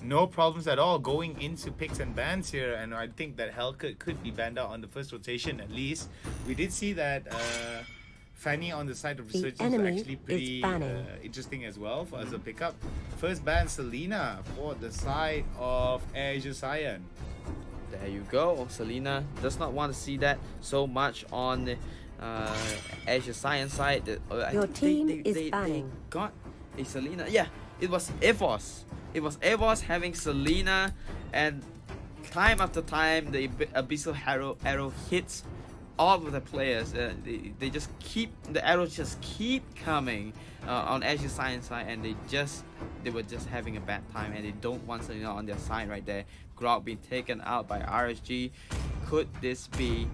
no problems at all going into picks and bans here, and I think that Hellcat could be banned out on the first rotation at least. We did see that Fanny on the side of Resurgence is actually pretty interesting as well as a pickup. First ban Selena for the side of ASYN. There you go. Selena does not want to see that so much on the ASYN side. Your team is banning. They got a Selena. Yeah, it was EVOS. It was EVOS having Selena, and time after time the Abyssal arrow hits all of the players. They just keep, the arrows just keep coming on ASYN side, and they were just having a bad time, and they don't want Selena on their side right there. Grog being taken out by RSG. Could this be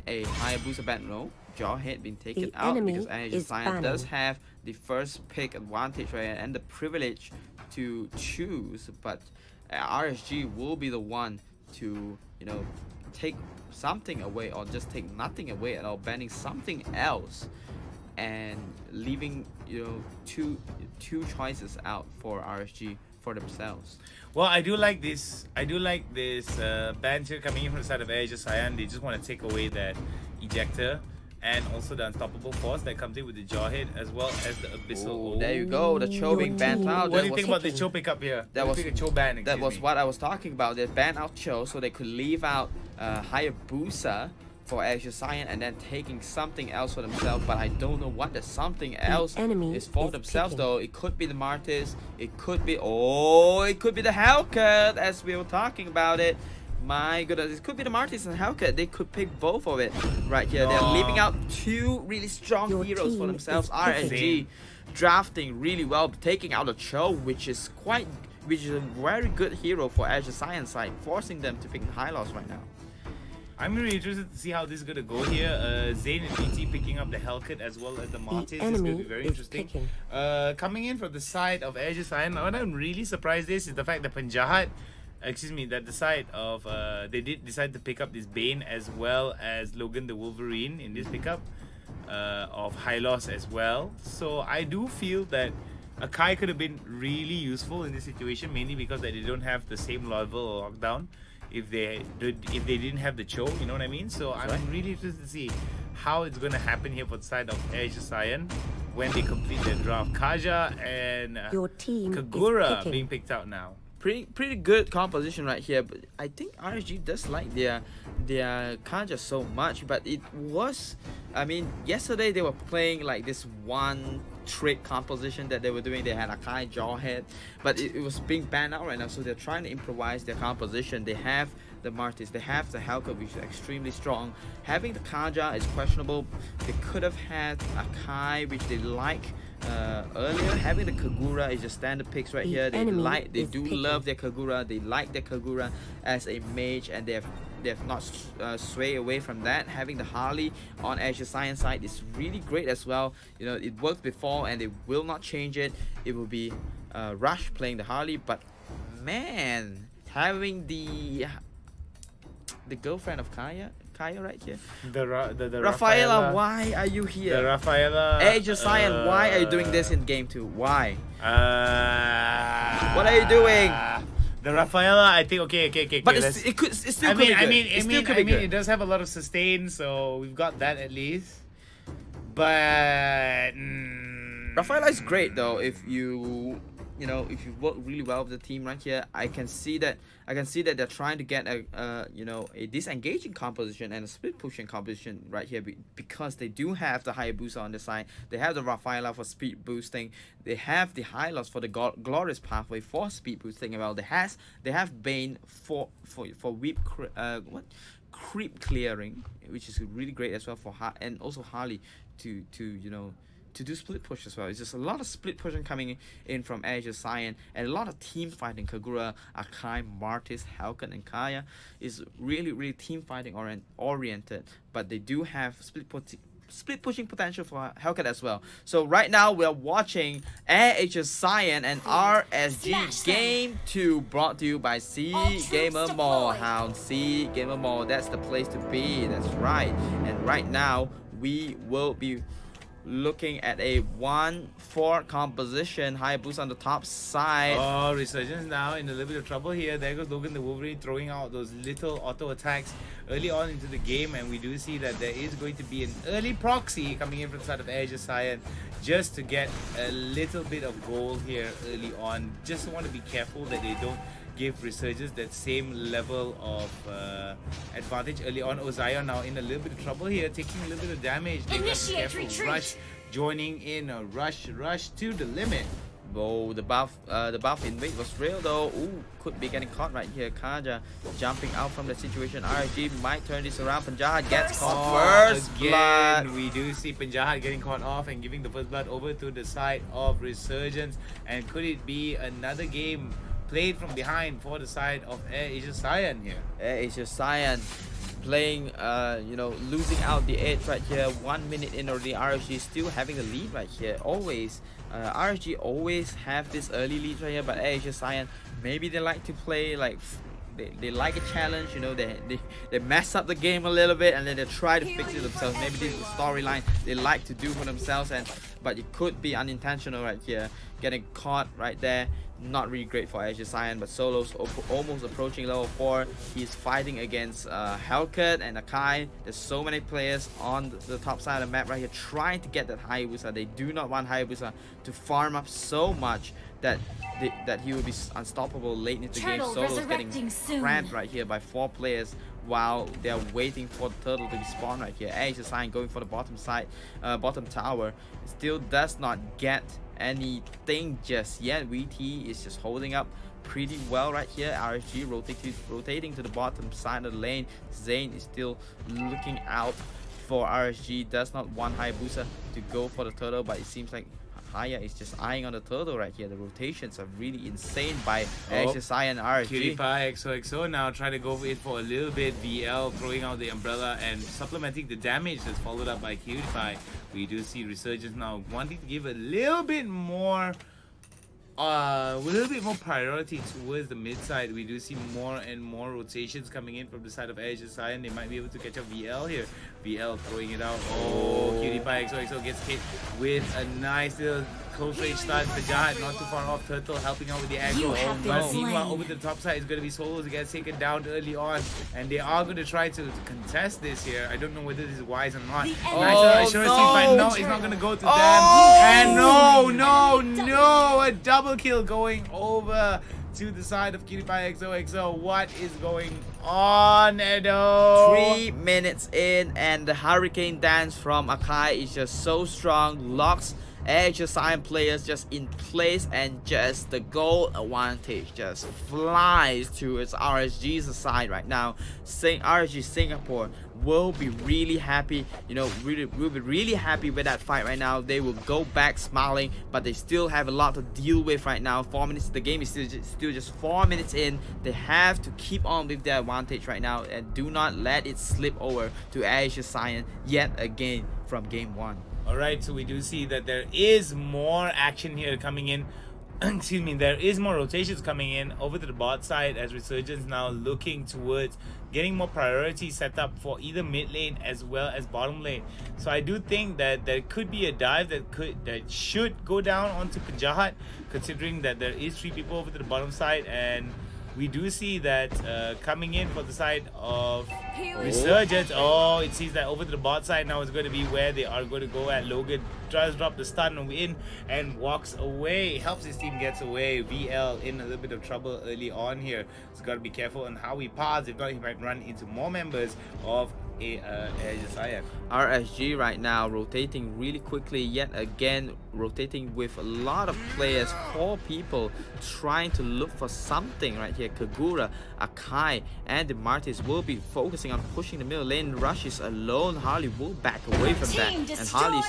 a Hayabusa ban? No. Jawhead being taken out because ASYN does have the first pick advantage right, and the privilege to choose, but RSG will be the one to, you know, take something away, or just take nothing away at all, banning something else and leaving, you know, two choices out for RSG for themselves. Well, I do like this ban here coming in from the side of ASYN. They just want to take away that ejector and also the unstoppable force that comes in with the Jawhead, as well as the Abyssal. There you go, the Cho being banned out. What do you think about the Cho pickup here? That was a Cho ban. That was what I was talking about. They banned out Cho so they could leave out Hayabusa for ASYN and then taking something else for themselves. But I don't know what the something else is for themselves though. It could be the Mantis. It could be it could be the Hellcat, as we were talking about it. My goodness, it could be the Mantis and Hellcat. They could pick both of it right here. They're leaving out two really strong heroes for themselves. RSG drafting really well, taking out a Cho, which is a very good hero for ASYN side, forcing them to pick Hylos right now. I'm really interested to see how this is going to go here. Zane and BT picking up the Hellcat as well as the Mantis. It's going to be very interesting. Coming in from the side of ASYN, what I'm really surprised is the fact that Panjahat, that the side of they did decide to pick up this Bane as well as Logan the Wolverine in this pickup of Hylos as well. So I do feel that Akai could have been really useful in this situation, mainly because that they don't have the same level of lockdown if they didn't have the Cho, you know what I mean? So I'm really interested to see how it's going to happen here for the side of ASYN when they complete their draft. Kaja and Kagura being picked out now. Pretty good composition right here, but I think RSG does like their Kaja so much. But it was, I mean, yesterday they were playing like this one trick composition that they were doing. They had Akai Jawhead, but it was being banned out right now, so they're trying to improvise their composition. They have the Mantis, they have the Hellcat, which is extremely strong. Having the Kaja is questionable. They could have had Akai, which they like earlier. Having the Kagura is just standard picks right here. They do love their Kagura. They like their Kagura as a mage, and they have not swayed away from that. Having the Harley on ASYN side is really great as well. You know, it worked before and they will not change it. It will be Rush playing the Harley, but man, having the girlfriend of Kaya right here. The Rafaela, why are you here? The Rafaela. ASYN, why are you doing this in game 2? Why? What are you doing? The Rafaela, I think okay. But it still could be good. It does have a lot of sustain, so we've got that at least. But Rafaela is great though if you work really well with the team right here. I can see that they're trying to get a disengaging composition and a split pushing composition right here, because they do have the Hayabusa on the side. They have the Rafaela for speed boosting. They have the Hylos for the glorious pathway for speed boosting as well. They have Bane for creep clearing, which is really great as well and also Harley to do split push as well. It's just a lot of split pushing coming in from ASYN, and a lot of team fighting. Kagura, Akai, Mantis, Hellcat, and Kaya is really team fighting oriented, but they do have split pushing potential for Hellcat as well. So right now we're watching ASYN and RSG game 2, brought to you by C Gamer Mall. Hound C Gamer Mall, that's the place to be. That's right. And right now we will be looking at a 1-4 composition. Hayabusa on the top side. Oh, Resurgence now in a little bit of trouble here. There goes Logan the Wolverine throwing out those little auto attacks early on into the game, and we do see that there is going to be an early proxy coming in from the side of ASYN just to get a little bit of goal here early on. Just want to be careful that they don't give Resurgence that same level of advantage early on. Zion now in a little bit of trouble here, taking a little bit of damage. They got to be careful. Rush joining in a rush to the limit. Oh, the buff in weight was real though. Ooh, could be getting caught right here. Kaja jumping out from the situation. RSG might turn this around. Panjahat gets caught first blood. We do see Panjahat getting caught off and giving the first blood over to the side of Resurgence. And could it be another game played from behind for the side of ASYN here? ASYN playing, you know, losing out the edge right here. 1 minute in already. RSG still having the lead right here. Always. RSG always have this early lead right here, but ASYN, maybe they like to play like they like a challenge, you know, they mess up the game a little bit and then they try to fix it themselves. Maybe this is a storyline they like to do for themselves, but it could be unintentional right here. Getting caught right there. Not really great for ASYN, but Soloz almost approaching level 4. He's fighting against Hellcat and Akai. There's so many players on the top side of the map right here trying to get that Hayabusa. They do not want Hayabusa to farm up so much that he will be unstoppable late into the game. Soloz getting cramped right here by 4 players while they're waiting for the turtle to be spawned right here. ASYN going for the bottom side, bottom tower. Still does not get anything just yet. VT is just holding up pretty well right here. RSG rotating to the bottom side of the lane. Zane is still looking out for RSG. Does not want Hayabusa to go for the turtle, but it seems like Haya is just eyeing on the turtle right here. The rotations are really insane by ASYN and RSG. Qtpiexoxo now trying to go for a little bit. VL throwing out the umbrella and supplementing the damage that's followed up by Qtpi. We do see Resurgence now wanting to give a little bit more priority towards the mid side. We do see more and more rotations coming in from the side of ASYN. They might be able to catch up VL here. VL throwing it out. Oh, Qtpiexoxo gets hit with a nice little close range stun. Panjahat not too far off. Turtle helping out with the aggro. But meanwhile, over to the top side is going to be Soloz who gets taken down early on, and they are going to try to contest this here. I don't know whether this is wise or not. Nice no, it's not going to go to them. And no, a double kill going over to the side of Qtpiexoxo. What is going on, Edo? 3 minutes in, and the hurricane dance from Akai is just so strong. Locks ASYN players just in place, and just the goal advantage just flies to its RSG's side right now. RSG Singapore will be really happy, you know, will be really happy with that fight right now. They will go back smiling, but they still have a lot to deal with right now. 4 minutes, the game is still just 4 minutes in. They have to keep on with their advantage right now and do not let it slip over to ASYN yet again from game 1. Alright, so we do see that there is more action here coming in. Excuse me, there is more rotations coming in over to the bot side as Resurgence now looking towards getting more priority set up for either mid lane as well as bottom lane. So I do think that there could be a dive that should go down onto Panjahat, considering that there is 3 people over to the bottom side, and we do see that coming in for the side of Resurgence. Oh, it seems that over to the bot side now is going to be where they are going to go at. Logan tries to drop the stun in and walks away. Helps his team gets away. VL in a little bit of trouble early on here. He's got to be careful on how he paths. If not, he might run into more members of ASYN. RSG right now rotating really quickly, yet again rotating with a lot of players. 4 people trying to look for something right here. Kagura, Akai, and the Mantis will be focusing on pushing the middle lane. Rush is alone. Harley will back away from that, and Harley's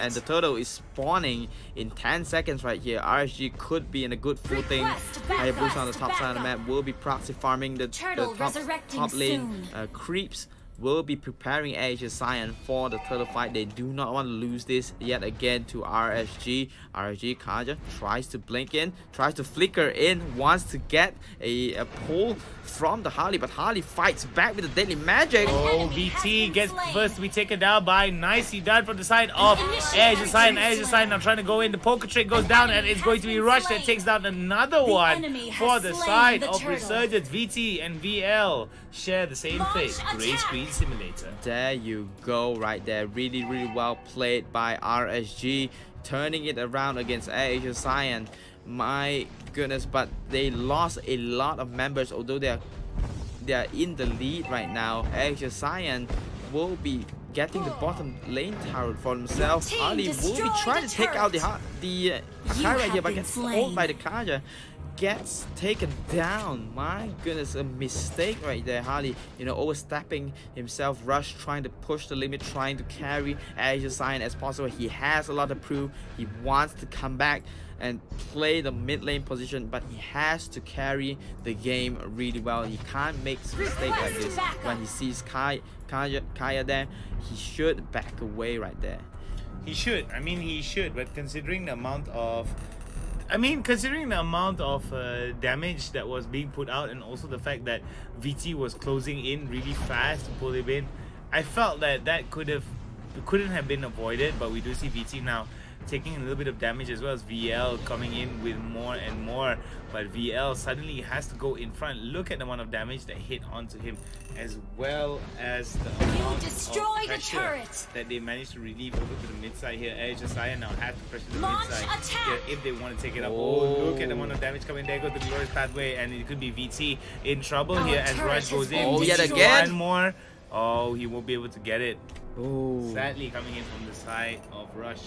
and the turtle is spawning in 10 seconds right here. RSG could be in a good footing. Hayabusa on the top side of the map will be proxy farming the top lane creeps will be preparing ASYN for the third fight. They do not want to lose this yet again to RSG. RSG Kaja tries to blink in, tries to flicker in, wants to get a pull from the Harley, but Harley fights back with the deadly magic. Oh, VT gets first to be taken down by nicely done from the side of ASYN. ASYN now trying to go in. The poker trick goes down and it's going to be rushed and takes down another one for the side of Resurgence. VT and VL share the same fate. Gray Screen Simulator. There you go, right there. Really, really well played by RSG, turning it around against ASYN. My goodness, but they lost a lot of members, although they are in the lead right now. ASYN will be getting the bottom lane tower for themselves. Harley will be trying to take out the Hakai right here, but gets hold by the Kaja. Gets taken down. My goodness, a mistake right there. Harley, you know, overstepping himself, rush, trying to push the limit, trying to carry ASYN as possible. He has a lot to prove. He wants to come back and play the mid lane position, but he has to carry the really well. He can't make a mistake like this. When he sees Kaya there, he should back away right there. He should. I mean, he should. But considering the amount of damage that was being put out, and also the fact that VT was closing in really fast to pull him in, I felt that couldn't have been avoided. But we do see VT now taking a little bit of damage, as well as VL coming in with more and more. But VL suddenly has to go in front. Look at the amount of damage that hit onto him, as well as the amount of pressure that they managed to relieve over to the mid side here. ASYN now have to pressure the mid side here if they want to take it up. Oh, look at the amount of damage coming there. Goes the glorious pathway, and it could be VT in trouble here as Rush goes in. Oh, yet again. One more. Oh, he won't be able to get it. Oh. Sadly, coming in from the side of Rush.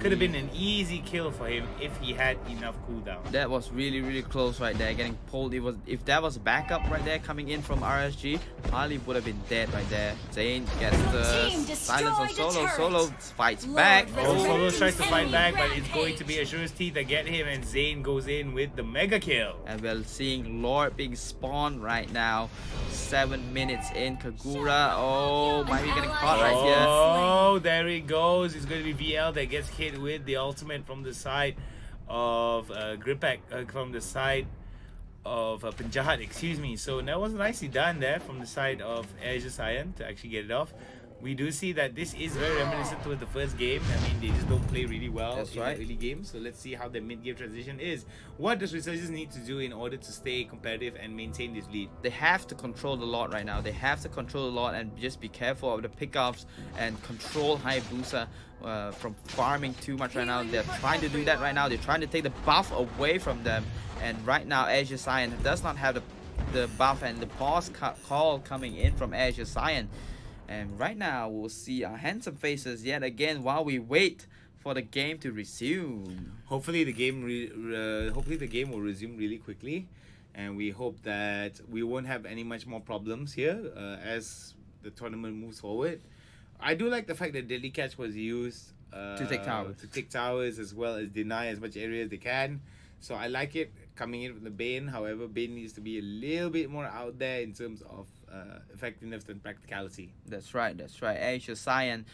Could have been an easy kill for him if he had enough cooldown. That was really, really close right there, getting pulled. If that was backup right there coming in from RSG, Harley would have been dead right there. Zane gets the silence on Solo. Solo fights back. Oh, Solo tries to fight back, but it's going to be a Shure's Teeth that get him, and Zane goes in with the mega kill. And we're seeing Lord being spawned right now. 7 minutes in. Kagura, oh, might be getting caught right here. Oh, there he goes. It's going to be VL that gets hit with the ultimate from the side of Gripek, from the side of Penjahat, excuse me. So that was nicely done there from the side of ASYN to actually get it off. We do see that this is very reminiscent to the first game. I mean, they just don't play really well in the early game. So let's see how the mid-game transition is. What does Resurgence need to do in order to stay competitive and maintain this lead? They have to control the lot right now. They have to control the lot and just be careful of the pickups and control Hayabusa from farming too much right now. They're trying to do that right now. They're trying to take the buff away from them. And right now, ASYN does not have the buff and the pause call coming in from ASYN. And right now, we'll see our handsome faces yet again while we wait for the game to resume. Hopefully, the game will resume really quickly, and we hope that we won't have any much more problems here as the tournament moves forward. I do like the fact that Deadly Catch was used to take towers, as well as deny as much area as they can. So I like it coming in from the Bane. However, Bane needs to be a little bit more out there in terms of effectiveness and practicality. That's right. That's right. ASYN,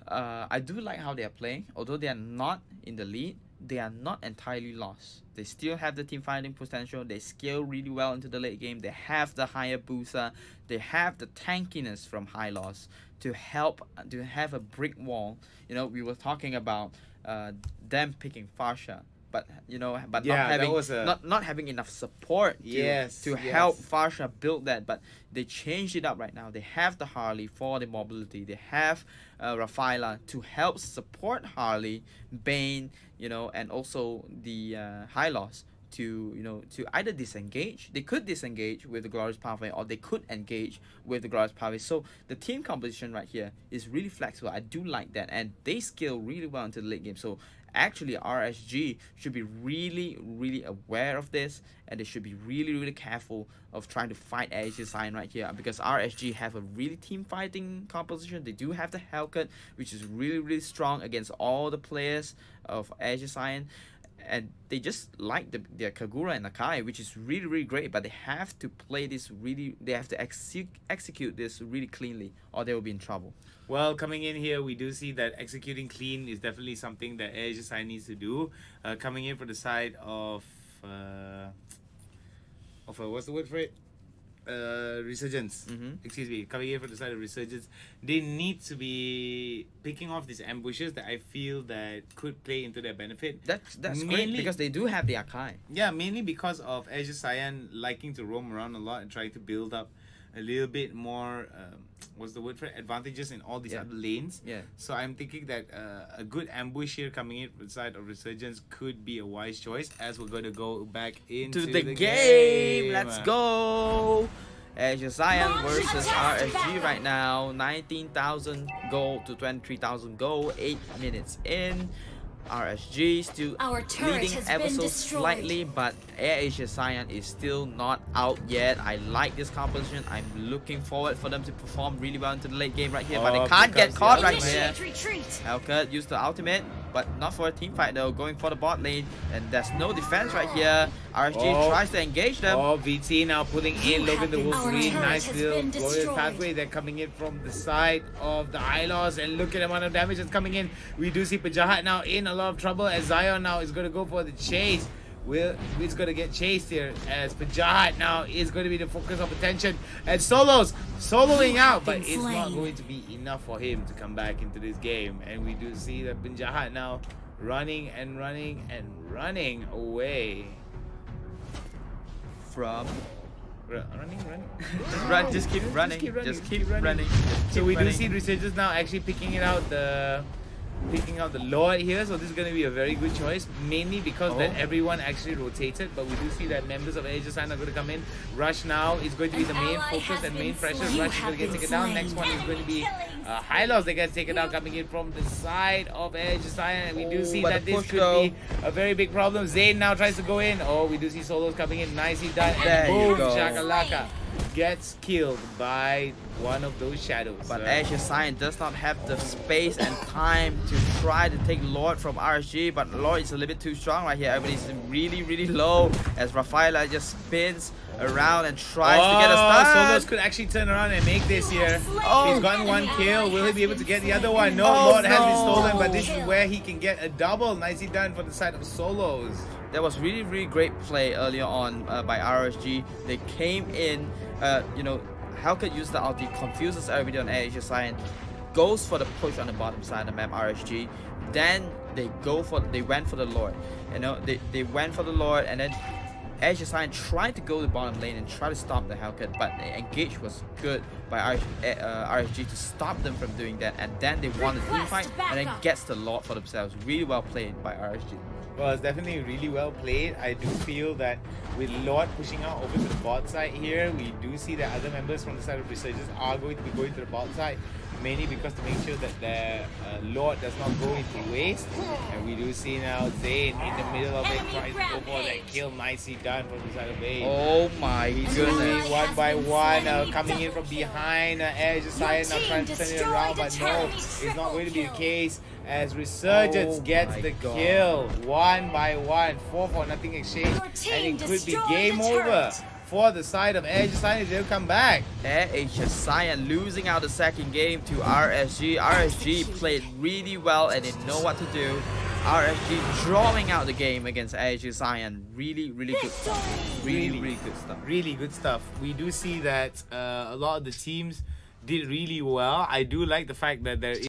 I do like how they are playing. Although they are not in the lead, they are not entirely lost. They still have the team fighting potential. They scale really well into the late game. They have the Hayabusa. They have the tankiness from High Loss to help to have a brick wall. You know, we were talking about them picking Farsha. But not having enough support to help Farsha build that. But they changed it up right now. They have the Harley for the mobility. They have Rafaela to help support Harley, Bane, and also the High Loss to either disengage. They could disengage with the Glorious Pathway, or they could engage with the Glorious Pathway. So the team composition right here is really flexible. I do like that, and they scale really well into the late game. So actually, RSG should be really, really aware of this, and they should be really, really careful of trying to fight ASYN right here, because RSG have a really team fighting composition. They do have the Hellcat, which is really, really strong against all the players of ASYN. and they just like their Kagura and Nakai, which is really, really great. But they have to play this really. They have to execute this really cleanly, or they will be in trouble. Well, coming in here, we do see that executing clean is definitely something that ASYN needs to do. Coming in for the side of what's the word for it? Resurgence. Excuse me. Coming in for the side of Resurgence, they need to be picking off these ambushes that I feel that could play into their benefit. That's great because they do have the Akai. Yeah, mainly because of ASYN liking to roam around a lot and trying to build up a little bit more what's the word for it? Advantages in all these other lanes. Yeah. So I'm thinking that a good ambush here coming in from the side of Resurgence could be a wise choice, as we're going to go back into the game. Let's go. ASYN versus RSG right now. 19,000 gold to 23,000 gold. 8 minutes in. RSG still leading ever so slightly, but ASYN is still not out yet. I like this composition. I'm looking forward for them to perform really well into the late game right here, but they can't get caught right here. Hellcat used the ultimate, but not for a team fight though. Going for the bot lane, and there's no defense right here. RSG tries to engage them. VT now pulling in Logan the Wolverine. Nice little glorious pathway. They're coming in from the side of the Ilos, and look at the amount of damage that's coming in. We do see Pajahat now in a lot of trouble, as Zion now is going to go for the chase. He's going to get chased here, as Pajahat now is going to be the focus of attention, and Soloz soloing out, but it's not going to be enough for him to come back into this game. And we do see that Pajahat now running and running and running away from running. Just keep running. Just keep running. So we do see Resurgence now actually picking out the Lord here, so this is going to be a very good choice, mainly because that everyone actually rotated. But we do see that members of ASYN are going to come in. Rush now is going to be the main focus and main pressure. Rush is going to get taken down. Next one is going to be Hylos that gets taken down, coming in from the side of ASYN, and we do see that this could be a very big problem. Zayn now tries to go in. We do see Soloz coming in. Nicely done. And boom, Shakalaka gets killed by one of those shadows. But ASYN does not have the space and time to try to take Lord from RSG, but Lord is a little bit too strong right here. Everybody's really, really low, as Rafaela just spins around and tries to get a stun. Soloz could actually turn around and make this here. He's gotten one kill. Will he be able to get the other one? No, Lord has been stolen, but this is where he can get a double. Nicely done for the side of Soloz. That was really, really great play earlier on by RSG. They came in, you know, Hellcat used the ulti, confuses everybody on ASYN, goes for the push on the bottom side of the map, RSG. Then they went for the Lord. You know, they went for the Lord, and then ASYN tried to go to the bottom lane and try to stop the Hellcat, but the engage was good by RSG to stop them from doing that, and then they won the team fight and then gets the Lord for themselves. Really well played by RSG. Well, it's definitely really well played. I do feel that with Lord pushing out over to the bot side here, we do see that other members from the side of Resurgence are going to be going to the bot side, mainly because to make sure that the Lord does not go into waste. And we do see now Zayn in the middle of it trying to go for that kill. Nicely done from the side of Zayn. Oh my goodness. One by one, coming in from behind. ASYN now trying to turn it around, but no, it's not going to be the case, as Resurgence gets the kill. One by one, 4-4 exchange, and it could be game over for the side of ASYN if they'll come back. ASYN losing out the second game to RSG. RSG played really well and they know what to do. RSG drawing out the game against ASYN. Really, really good stuff. Really good stuff. Really good stuff. We do see that a lot of the teams did really well. I do like the fact that there is